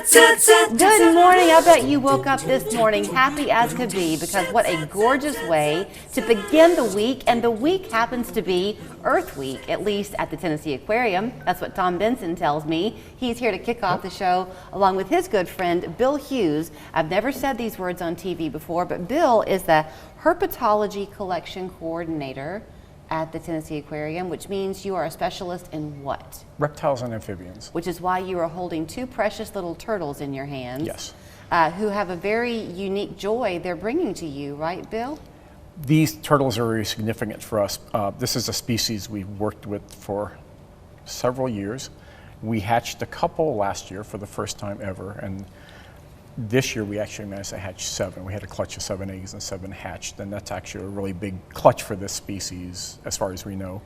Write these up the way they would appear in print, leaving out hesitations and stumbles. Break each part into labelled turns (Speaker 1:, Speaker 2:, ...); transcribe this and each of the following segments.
Speaker 1: Good morning. I bet you woke up this morning happy as could be, because what a gorgeous way to begin the week. And the week happens to be Earth Week, at least at the Tennessee Aquarium. That's what Tom Benson tells me. He's here to kick off the show along with his good friend Bill Hughes. I've never said these words on TV before, but Bill is the Herpetology Collection Coordinator at the Tennessee Aquarium, which means you are a specialist in what?
Speaker 2: Reptiles and amphibians.
Speaker 1: Which is why you are holding two precious little turtles in your hands.
Speaker 2: Yes.
Speaker 1: Who have a very unique joy they're bringing to you, right, Bill?
Speaker 2: These turtles are very significant for us. This is a species we've worked with for several years. We hatched a couple last year for the first time ever, and this year we actually managed to hatch 7. We had a clutch of 7 eggs and 7 hatched, and that's actually a really big clutch for this species as far as we know.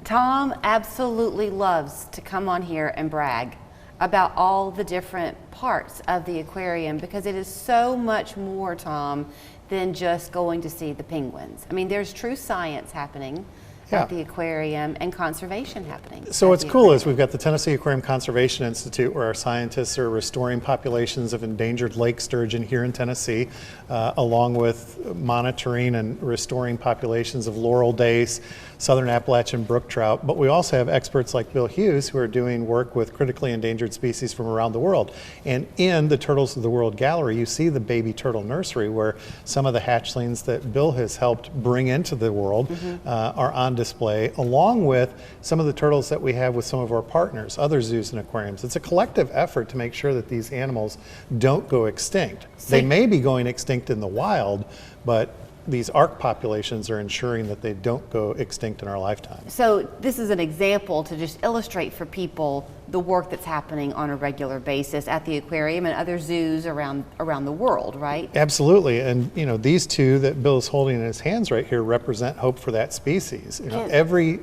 Speaker 1: Tom absolutely loves to come on here and brag about all the different parts of the aquarium, because it is so much more, Tom, than just going to see the penguins. I mean, there's true science happening at the aquarium and conservation happening.
Speaker 3: So what's cool is we've got the Tennessee Aquarium Conservation Institute, where our scientists are restoring populations of endangered lake sturgeon here in Tennessee, along with monitoring and restoring populations of laurel dace, southern Appalachian brook trout. But we also have experts like Bill Hughes who are doing work with critically endangered species from around the world. And in the Turtles of the World Gallery, you see the baby turtle nursery, where some of the hatchlings that Bill has helped bring into the world are on display, along with some of the turtles that we have with some of our partners, other zoos and aquariums. It's a collective effort to make sure that these animals don't go extinct. They may be going extinct in the wild, but these ARC populations are ensuring that they don't go extinct in our lifetime.
Speaker 1: So this is an example to just illustrate for people the work that's happening on a regular basis at the aquarium and other zoos around the world, right?
Speaker 3: Absolutely. And you know, these two that Bill is holding in his hands right here represent hope for that species. You know, every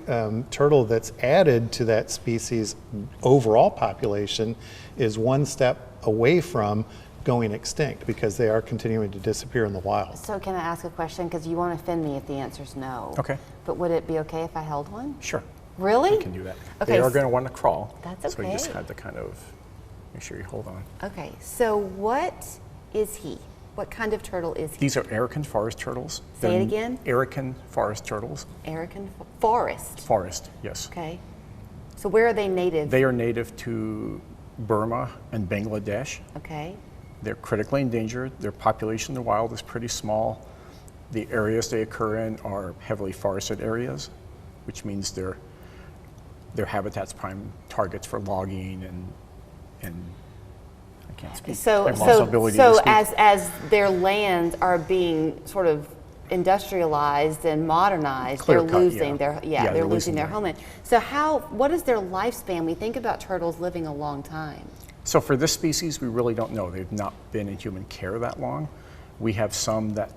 Speaker 3: turtle that's added to that species overall population is one step away from going extinct, because they are continuing to disappear in the wild.
Speaker 1: So can I ask a question? Because you won't offend me if the answer's no.
Speaker 2: Okay.
Speaker 1: But would it be okay if I held one?
Speaker 2: Sure.
Speaker 1: Really?
Speaker 2: We can do that.
Speaker 1: Okay.
Speaker 2: They are going to want to crawl.
Speaker 1: That's okay.
Speaker 2: So you just had to kind of make sure you hold on.
Speaker 1: Okay. So what is he? What kind of turtle is he?
Speaker 2: These are American forest turtles.
Speaker 1: Say it again?
Speaker 2: American forest turtles.
Speaker 1: American forest.
Speaker 2: Forest, yes.
Speaker 1: Okay. So where are they native?
Speaker 2: They are native to Burma and Bangladesh.
Speaker 1: Okay.
Speaker 2: They're critically endangered. Their population in the wild is pretty small. The areas they occur in are heavily forested areas, which means their habitat's prime targets for logging and I can't speak.
Speaker 1: So as their lands are being sort of industrialized and modernized, they're losing their homeland. So what is their lifespan? We think about turtles living a long time.
Speaker 2: So for this species, we really don't know. They've not been in human care that long. We have some that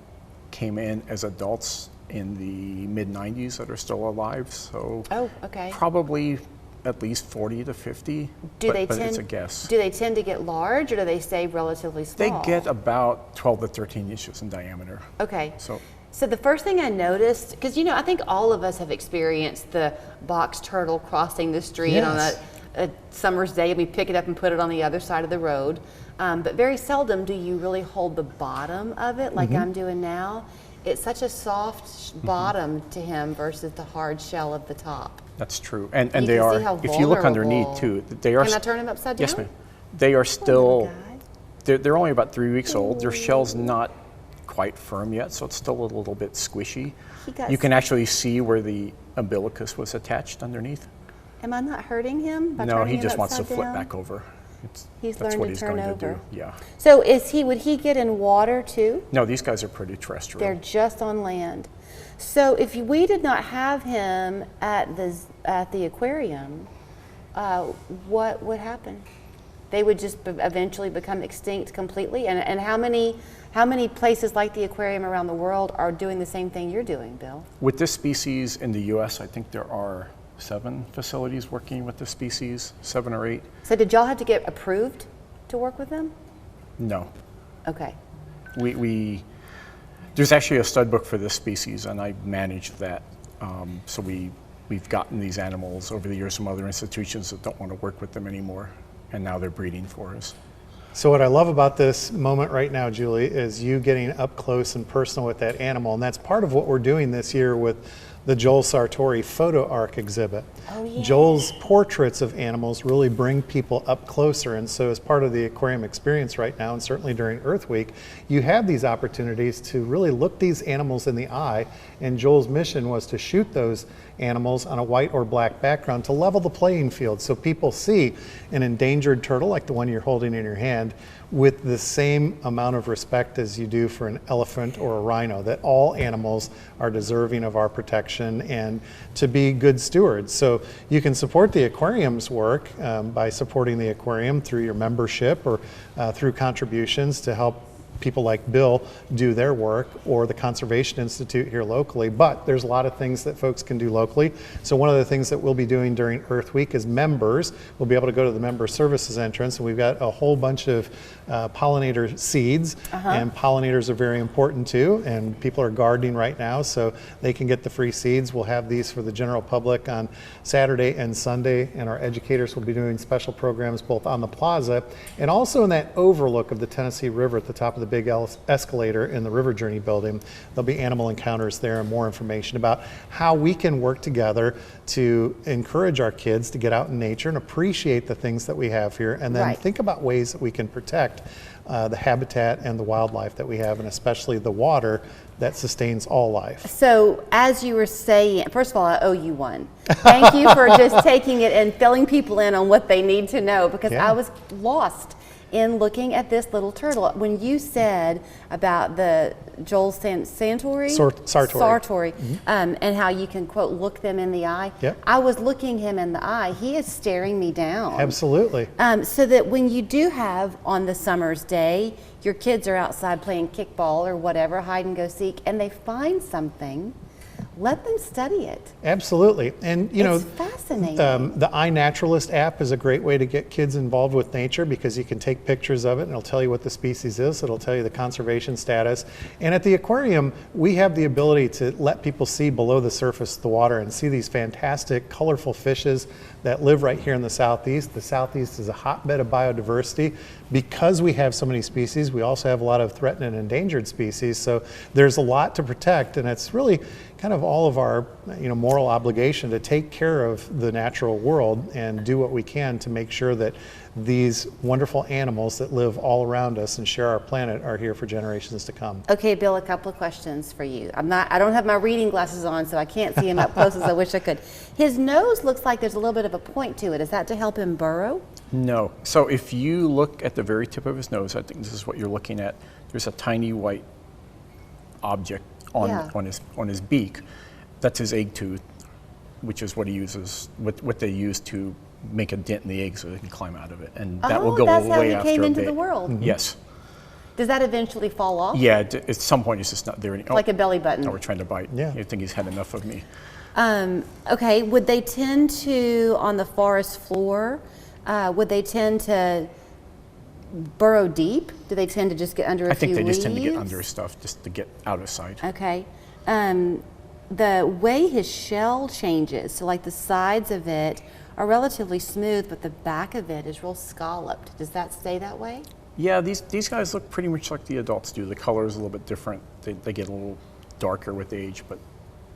Speaker 2: came in as adults in the mid-90s that are still alive. So probably at least 40 to 50, but it's a guess.
Speaker 1: Do they tend to get large, or do they stay relatively small?
Speaker 2: They get about 12 to 13 inches in diameter.
Speaker 1: Okay. So the first thing I noticed, because I think all of us have experienced the box turtle crossing the street on a summer's day, and we pick it up and put it on the other side of the road. But very seldom do you really hold the bottom of it like I'm doing now. It's such a soft bottom to him versus the hard shell of the top.
Speaker 2: That's true. And they are, if you look underneath too, they are.
Speaker 1: Can I turn him upside down?
Speaker 2: Yes, ma'am. They are still, they're only about 3 weeks old. Their shell's not quite firm yet, so it's still a little bit squishy. You can actually see where the umbilicus was attached underneath.
Speaker 1: Am I not hurting him by
Speaker 2: No,
Speaker 1: turning
Speaker 2: he
Speaker 1: him
Speaker 2: just wants to
Speaker 1: upside
Speaker 2: flip
Speaker 1: down?
Speaker 2: back over.
Speaker 1: He's
Speaker 2: That's
Speaker 1: learned
Speaker 2: what
Speaker 1: to
Speaker 2: he's
Speaker 1: turn
Speaker 2: going
Speaker 1: over.
Speaker 2: to do. Yeah.
Speaker 1: So would he get in water too?
Speaker 2: No, these guys are pretty terrestrial.
Speaker 1: They're just on land. So if we did not have him at the aquarium, what would happen? They would just eventually become extinct completely. And how many places like the aquarium around the world are doing the same thing you're doing, Bill?
Speaker 2: With this species in the U.S., I think there are 7 facilities working with the species, 7 or 8.
Speaker 1: So did y'all have to get approved to work with them?
Speaker 2: No.
Speaker 1: Okay.
Speaker 2: There's actually a stud book for this species, and I manage that. So we've gotten these animals over the years from other institutions that don't want to work with them anymore, and now they're breeding for us.
Speaker 3: So what I love about this moment right now, Julie, is you getting up close and personal with that animal. And that's part of what we're doing this year with the Joel Sartori Photo Arc exhibit.
Speaker 1: Oh, yeah.
Speaker 3: Joel's portraits of animals really bring people up closer. And so as part of the aquarium experience right now, and certainly during Earth Week, you have these opportunities to really look these animals in the eye. And Joel's mission was to shoot those animals on a white or black background to level the playing field so people see an endangered turtle like the one you're holding in your hand with the same amount of respect as you do for an elephant or a rhino, that all animals are deserving of our protection and to be good stewards. So you can support the aquarium's work by supporting the aquarium through your membership or through contributions to help people like Bill do their work, or the Conservation Institute here locally. But there's a lot of things that folks can do locally. So one of the things that we'll be doing during Earth Week is members will be able to go to the member services entrance, and we've got a whole bunch of pollinator seeds, and pollinators are very important too, and people are gardening right now, so they can get the free seeds. We'll have these for the general public on Saturday and Sunday, and our educators will be doing special programs both on the plaza and also in that overlook of the Tennessee River at the top of the big escalator in the River Journey building. There'll be animal encounters there and more information about how we can work together to encourage our kids to get out in nature and appreciate the things that we have here, and then think about ways that we can protect the habitat and the wildlife that we have, and especially the water that sustains all life.
Speaker 1: So as you were saying, first of all, I owe you one. Thank you for just taking it and filling people in on what they need to know, because I was lost in looking at this little turtle. When you said about the Joel Sartori, and how you can, quote, look them in the eye, I was looking him in the eye. He is staring me down.
Speaker 3: Absolutely.
Speaker 1: So that when you do have on the summer's day, your kids are outside playing kickball or whatever, hide and go seek, and they find something, let them study it.
Speaker 3: Absolutely. And you know,
Speaker 1: it's fascinating.
Speaker 3: The iNaturalist app is a great way to get kids involved with nature, because you can take pictures of it and it'll tell you what the species is. It'll tell you the conservation status. And at the aquarium, we have the ability to let people see below the surface of the water and see these fantastic, colorful fishes that live right here in the Southeast. The Southeast is a hotbed of biodiversity. Because we have so many species, we also have a lot of threatened and endangered species. So there's a lot to protect, and it's really kind of all of our moral obligation to take care of the natural world and do what we can to make sure that these wonderful animals that live all around us and share our planet are here for generations to come.
Speaker 1: Okay, Bill, a couple of questions for you. I don't have my reading glasses on, so I can't see him up close as I wish I could. His nose looks like there's a little bit of a point to it. Is that to help him burrow?
Speaker 2: No. So if you look at the very tip of his nose, I think this is what you're looking at, there's a tiny white object on his beak. That's his egg tooth, which is what he uses, what they use to make a dent in the egg so they can climb out of it, and that will go away after a bit.
Speaker 1: That's how he came into the world.
Speaker 2: Yes.
Speaker 1: Does that eventually fall off?
Speaker 2: Yeah, at some point it's just not there anymore.
Speaker 1: Like a belly button.
Speaker 2: No, we're trying to bite.
Speaker 3: Yeah.
Speaker 2: You think he's had enough of me.
Speaker 1: Okay, would they tend to, on the forest floor, would they tend to burrow deep? Do they tend to just get under a few leaves?
Speaker 2: I think they just tend to get under stuff just to get out of sight.
Speaker 1: Okay. The way his shell changes, so like the sides of it are relatively smooth, but the back of it is real scalloped. Does that stay that way?
Speaker 2: Yeah, these guys look pretty much like the adults do. The color is a little bit different. They get a little darker with age, but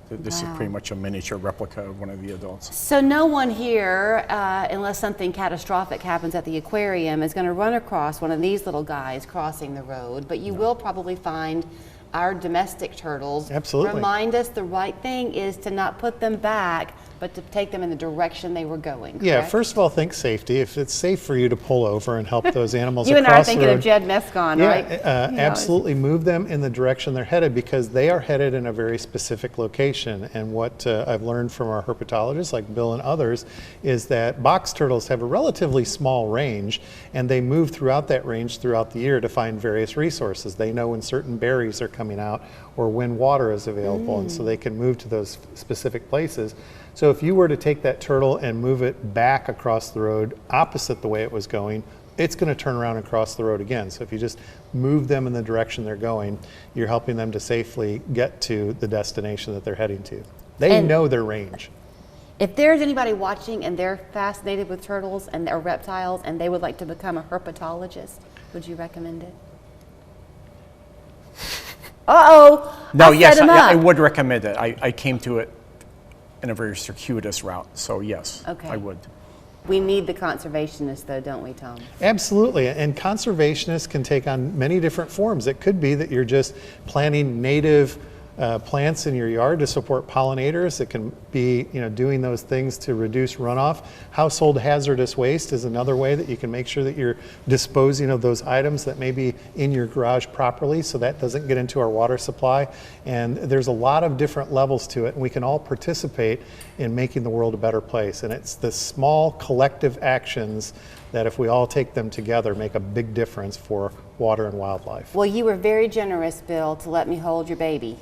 Speaker 2: this is pretty much a miniature replica of one of the adults.
Speaker 1: So no one here, unless something catastrophic happens at the aquarium, is going to run across one of these little guys crossing the road, but you will probably find our domestic turtles.
Speaker 3: Absolutely.
Speaker 1: Remind us the right thing is to not put them back, but to take them in the direction they were going, correct?
Speaker 3: Yeah, first of all, think safety. If it's safe for you to pull over and help those animals
Speaker 1: you
Speaker 3: across
Speaker 1: and I are
Speaker 3: the
Speaker 1: thinking
Speaker 3: road,
Speaker 1: of Jed Mescon, right?
Speaker 3: Absolutely move them in the direction they're headed, because they are headed in a very specific location. And what I've learned from our herpetologists like Bill and others is that box turtles have a relatively small range, and they move throughout that range throughout the year to find various resources. They know when certain berries are coming out or when water is available, and so they can move to those specific places. So if you were to take that turtle and move it back across the road opposite the way it was going, it's going to turn around and cross the road again. So if you just move them in the direction they're going, you're helping them to safely get to the destination that they're heading to. They know their range.
Speaker 1: If there's anybody watching and they're fascinated with turtles and or reptiles and they would like to become a herpetologist, Would you recommend it? Uh-oh.
Speaker 2: No,
Speaker 1: I
Speaker 2: yes,
Speaker 1: set him
Speaker 2: I
Speaker 1: up.
Speaker 2: would recommend it. I came to it in a very circuitous route, so yes,
Speaker 1: Okay.
Speaker 2: I would.
Speaker 1: We need the conservationists, though, don't we, Tom?
Speaker 3: Absolutely, and conservationists can take on many different forms. It could be that you're just planting native plants in your yard to support pollinators. It can be, doing those things to reduce runoff. Household hazardous waste is another way that you can make sure that you're disposing of those items that may be in your garage properly, so that doesn't get into our water supply. And there's a lot of different levels to it, and we can all participate in making the world a better place. And it's the small collective actions that, if we all take them together, make a big difference for water and wildlife.
Speaker 1: Well, you were very generous, Bill, to let me hold your baby.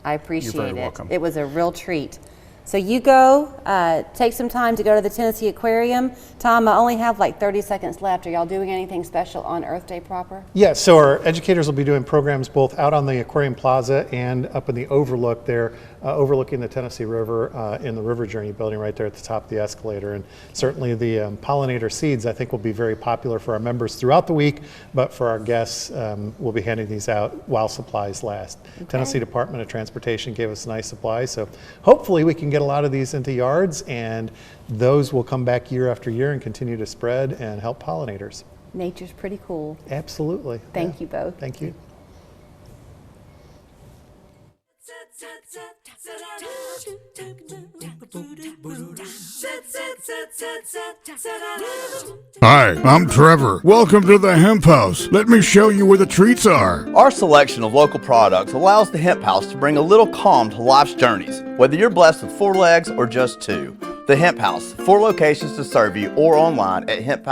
Speaker 1: I appreciate
Speaker 2: You're
Speaker 1: it.
Speaker 2: very welcome.
Speaker 1: It was a real treat. So you go, take some time to go to the Tennessee Aquarium. Tom, I only have like 30 seconds left. Are y'all doing anything special on Earth Day proper?
Speaker 3: Yeah, so our educators will be doing programs both out on the Aquarium Plaza and up in the overlook there, overlooking the Tennessee River in the River Journey building right there at the top of the escalator. And certainly the pollinator seeds, I think, will be very popular for our members throughout the week, but for our guests, we'll be handing these out while supplies last.
Speaker 1: Okay.
Speaker 3: Tennessee Department of Transportation gave us a nice supply, so hopefully we can get a lot of these into yards, and those will come back year after year and continue to spread and help pollinators.
Speaker 1: Nature's pretty cool.
Speaker 3: Absolutely.
Speaker 1: Thank you both.
Speaker 3: Thank you.
Speaker 4: Hi, I'm Trevor. Welcome to the Hemp House. Let me show you where the treats are.
Speaker 5: Our selection of local products allows the Hemp House to bring a little calm to life's journeys, whether you're blessed with 4 legs or just 2. The Hemp House, 4 locations to serve you, or online at hemphouse.